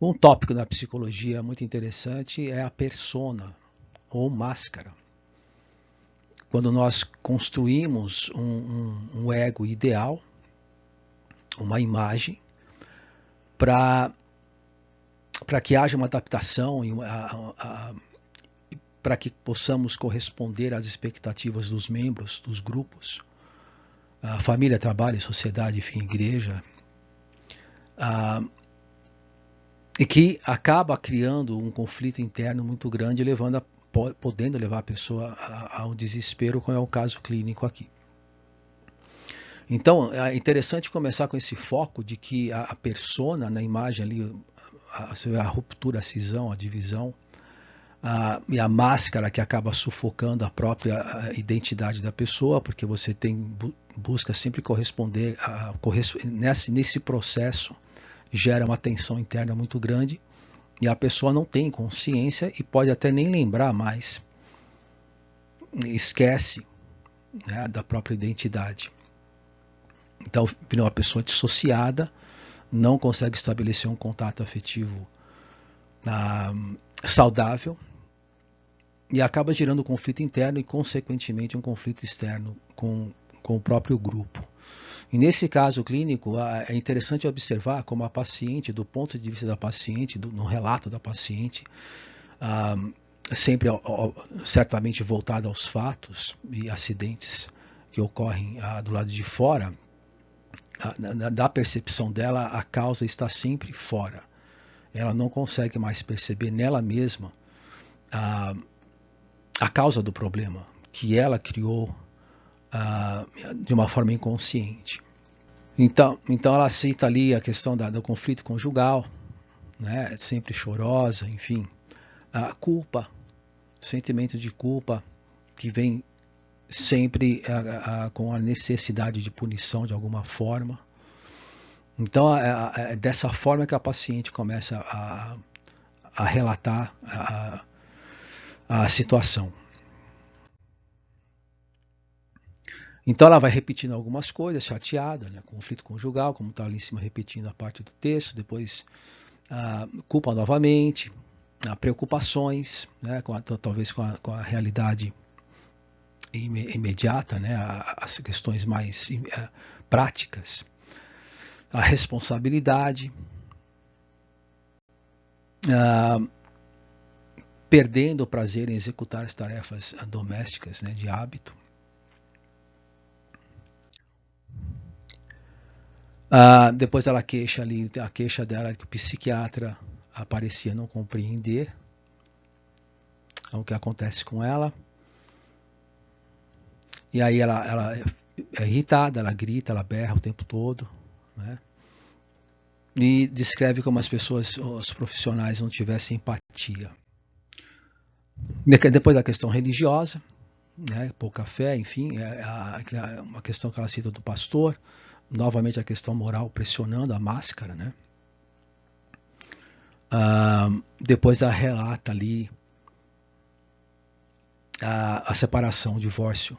Um tópico da psicologia muito interessante é a persona ou máscara. Quando nós construímos um ego ideal, uma imagem, para que haja uma adaptação e para que possamos corresponder às expectativas dos membros, dos grupos, a família, trabalho, sociedade, enfim, igreja, e que acaba criando um conflito interno muito grande, podendo levar a pessoa ao desespero, como é o caso clínico aqui. Então, é interessante começar com esse foco de que a persona, na imagem ali, a ruptura, a cisão, a divisão, e a máscara que acaba sufocando a própria identidade da pessoa, porque você busca sempre corresponder, nesse processo gera uma tensão interna muito grande, e a pessoa não tem consciência e pode até nem lembrar mais, esquece, né, da própria identidade. Então, vira uma pessoa dissociada, não consegue estabelecer um contato afetivo saudável e acaba gerando um conflito interno e, consequentemente, um conflito externo com o próprio grupo. E nesse caso clínico, é interessante observar como a paciente, do ponto de vista da paciente, no relato da paciente, sempre certamente voltada aos fatos e acidentes que ocorrem do lado de fora, da percepção dela, a causa está sempre fora. Ela não consegue mais perceber nela mesma a causa do problema, que ela criou de uma forma inconsciente. Então ela cita ali a questão do conflito conjugal, né, sempre chorosa, enfim. A culpa, o sentimento de culpa que vem sempre com a necessidade de punição de alguma forma. Então é dessa forma que a paciente começa a relatar a situação. Então ela vai repetindo algumas coisas, chateada, né? Conflito conjugal, como está ali em cima repetindo a parte do texto, depois culpa novamente, preocupações, né? Talvez com a realidade imediata, né? As questões mais práticas, a responsabilidade, perdendo o prazer em executar as tarefas domésticas, né? De hábito. Depois ela queixa ali, a queixa dela que o psiquiatra parecia não compreender o que acontece com ela. E aí ela é irritada, ela grita, ela berra o tempo todo, né? E descreve como as pessoas, os profissionais, não tivessem empatia. Depois da questão religiosa, né? Pouca fé, enfim, uma questão que ela cita do pastor. Novamente a questão moral pressionando a máscara, né? Depois ela relata ali a separação, o divórcio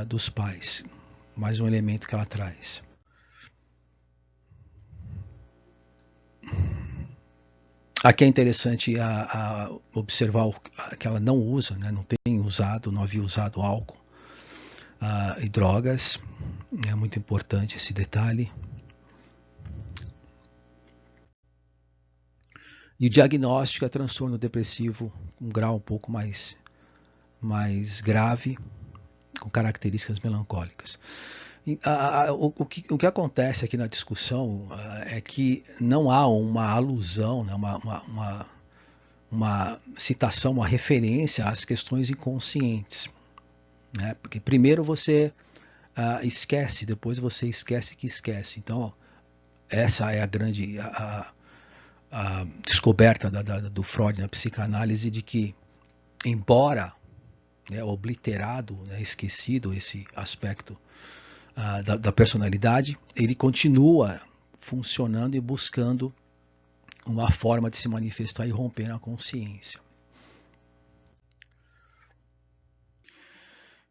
dos pais. Mais um elemento que ela traz. Aqui é interessante observar que ela não usa, né? Não tem usado, não havia usado álcool e drogas. É muito importante esse detalhe. E o diagnóstico é transtorno depressivo, um grau um pouco mais grave, com características melancólicas. O que acontece aqui na discussão é que não há uma alusão, né, uma citação, uma referência às questões inconscientes, né? Porque primeiro você esquece, depois você esquece que esquece. Então, essa é a grande a descoberta do Freud na psicanálise, de que, embora obliterado, esquecido esse aspecto da personalidade, ele continua funcionando e buscando uma forma de se manifestar e romper na consciência.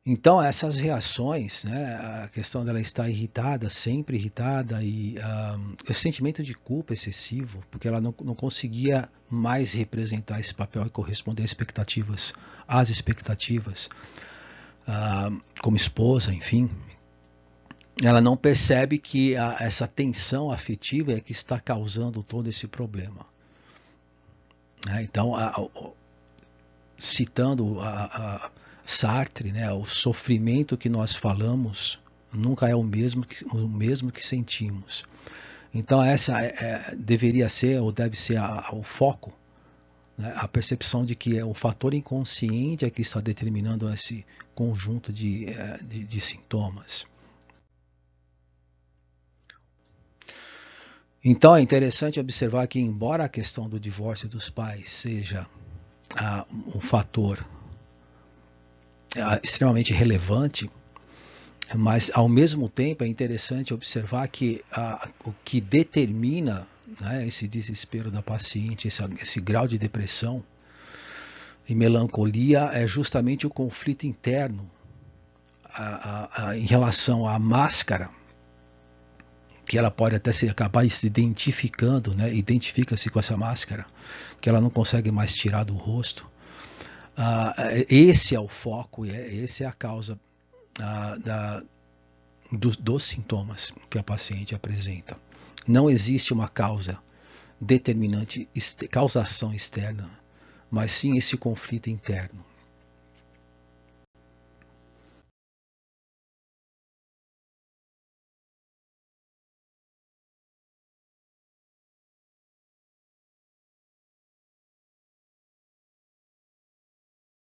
Então, essas reações, né, a questão dela estar irritada, sempre irritada, e o sentimento de culpa excessivo, porque ela não conseguia mais representar esse papel e corresponder às expectativas, como esposa, enfim, ela não percebe que essa tensão afetiva é que está causando todo esse problema. Né? Então, citando Sartre, né, o sofrimento que nós falamos nunca é o mesmo que sentimos. Então essa deveria ser ou deve ser o foco, né, a percepção de que é o fator inconsciente é que está determinando esse conjunto de sintomas. Então é interessante observar que, embora a questão do divórcio dos pais seja um fator extremamente relevante, mas ao mesmo tempo é interessante observar que o que determina, né, esse desespero da paciente, esse grau de depressão e melancolia é justamente o conflito interno em relação à máscara, que ela pode até acabar se identificando, né, identifica-se com essa máscara, que ela não consegue mais tirar do rosto. Esse é o foco, essa é a causa dos sintomas que a paciente apresenta. Não existe uma causa determinante, causação externa, mas sim esse conflito interno.